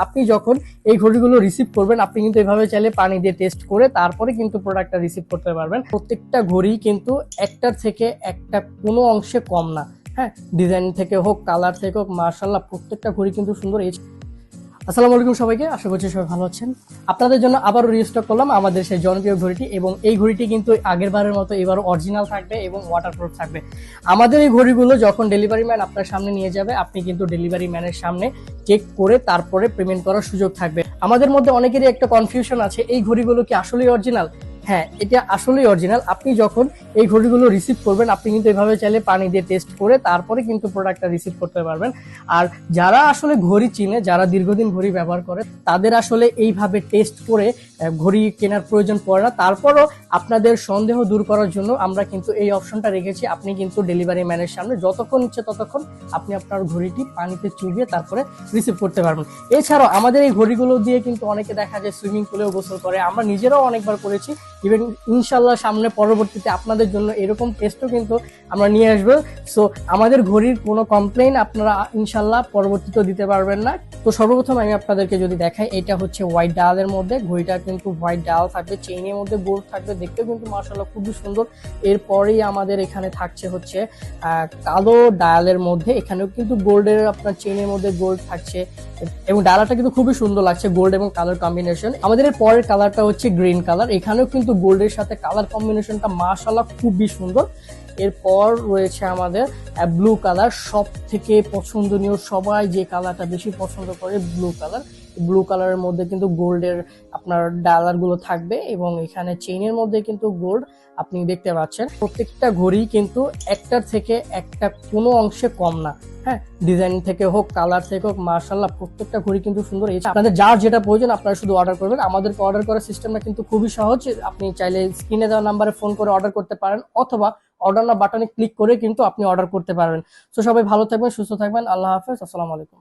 আপনি যখন এই ঘড়িগুলো রিসিভ করবেন আপনি কিন্তু এভাবে চাইলে পানি দিয়ে টেস্ট করে তারপরে কিন্তু প্রোডাক্টটা রিসিভ করতে পারবেন। প্রত্যেকটা ঘড়ি কিন্তু একটার থেকে একটা কোনো অংশে কম না। হ্যাঁ, ডিজাইন থেকে হোক, কালার থেকে হোক, মার্শাল্লাহ প্রত্যেকটা ঘড়ি কিন্তু সুন্দর। আসসালামু আলাইকুম সবাইকে, আশা করছি সবাই ভালো আছেন। আপনাদের জন্য আবারও রিস্টক করলাম আমাদের সেই জনপ্রিয় ঘড়িটি, এবং এই ঘড়িটি কিন্তু আগের বারের মতো এবারও অরিজিনাল থাকবে এবং ওয়াটারপ্রুফ থাকবে। আমাদের এই ঘড়িগুলো যখন ডেলিভারি ম্যান আপনার সামনে নিয়ে যাবে, আপনি কিন্তু ডেলিভারি ম্যানের সামনে চেক করে তারপরে পেমেন্ট করার সুযোগ থাকবে। আমাদের মধ্যে অনেকেরই একটা কনফিউশন আছে, এই ঘড়িগুলো কি আসলেই অরিজিনাল? হ্যাঁ, এটা আসলেই অরিজিনাল। আপনি যখন এই ঘড়িগুলো রিসিভ করবেন আপনি কিন্তু এভাবে চাইলে পানি দিয়ে টেস্ট করে তারপরে কিন্তু প্রোডাক্টটা রিসিভ করতে পারবেন। আর যারা আসলে ঘড়ি চিনে, যারা দীর্ঘদিন ঘড়ি ব্যবহার করে, তাদের আসলে এইভাবে টেস্ট করে ঘড়ি কেনার প্রয়োজন পড়ে না। তারপরও আপনাদের সন্দেহ দূর করার জন্য আমরা কিন্তু এই অপশনটা রেখেছি। আপনি কিন্তু ডেলিভারি ম্যানের সামনে যতক্ষণ ইচ্ছে ততক্ষণ আপনি আপনার ঘড়িটি পানিতে চুবিয়ে তারপরে রিসিভ করতে পারবেন। এছাড়াও আমাদের এই ঘড়িগুলো দিয়ে কিন্তু অনেকে দেখা যায় সুইমিং পুলেও গোসল করে, আমরা নিজেরাও অনেকবার করেছি। ইভেন ইনশাল্লাহ সামনে পরবর্তীতে আপনাদের জন্য এরকম টেস্টও কিন্তু আমরা নিয়ে আসবো। সো আমাদের ঘড়ির কোনো কমপ্লেইন আপনারা ইনশাল্লাহ পরবর্তীতে দিতে পারবেন না। তো সর্বপ্রথম আমি আপনাদেরকে যদি দেখাই, এটা হচ্ছে হোয়াইট ডায়ালের মধ্যে। ঘড়িটা কিন্তু হোয়াইট ডায়াল থাকবে, চেইনের মধ্যে গোল্ড থাকবে, দেখতেও কিন্তু মাশাআল্লাহ খুবই সুন্দর। এরপরেই আমাদের এখানে থাকছে হচ্ছে কালো ডায়ালের মধ্যে, এখানেও কিন্তু গোল্ডের আপনার চেইনের মধ্যে গোল্ড থাকছে, এবং ডায়ালটা কিন্তু খুবই সুন্দর লাগছে, গোল্ড এবং কালার কম্বিনেশন। আমাদের এর পরের কালারটা হচ্ছে গ্রিন কালার, এখানেও কিন্তু গোল্ডের সাথে কালার কম্বিনেশনটা মাশাআল্লাহ খুবই সুন্দর। এরপর রয়েছে আমাদের ব্লু কালার, সব থেকে পছন্দনীয়, সবাই যে কালারটা বেশি পছন্দ করে ব্লু কালার। ব্লু কালারের মধ্যে কিন্তু গোল্ডের আপনার ডায়ালার গুলো থাকবে, এবং এখানে চেইনের মধ্যে কিন্তু গোল্ড আপনি দেখতে পাচ্ছেন। প্রত্যেকটা ঘড়ি কিন্তু একটার থেকে একটা কোনো অংশে কম না। হ্যাঁ, ডিজাইন থেকে হোক, কালার থেকে হোক, মার্শাল্লাহ প্রত্যেকটা ঘড়ি কিন্তু সুন্দর। আপনাদের যার যেটা প্রয়োজন আপনারা শুধু অর্ডার করবেন। আমাদেরকে অর্ডার করার সিস্টেমটা কিন্তু খুবই সহজ। আপনি চাইলে স্ক্রিনে দেওয়া নাম্বারে ফোন করে অর্ডার করতে পারেন, অথবা অর্ডার না বাটনে ক্লিক করে কিন্তু আপনি অর্ডার করতে পারবেন। তো সবাই ভালো থাকবেন, সুস্থ থাকবেন। আল্লাহ হাফেজ, আসসালামু আলাইকুম।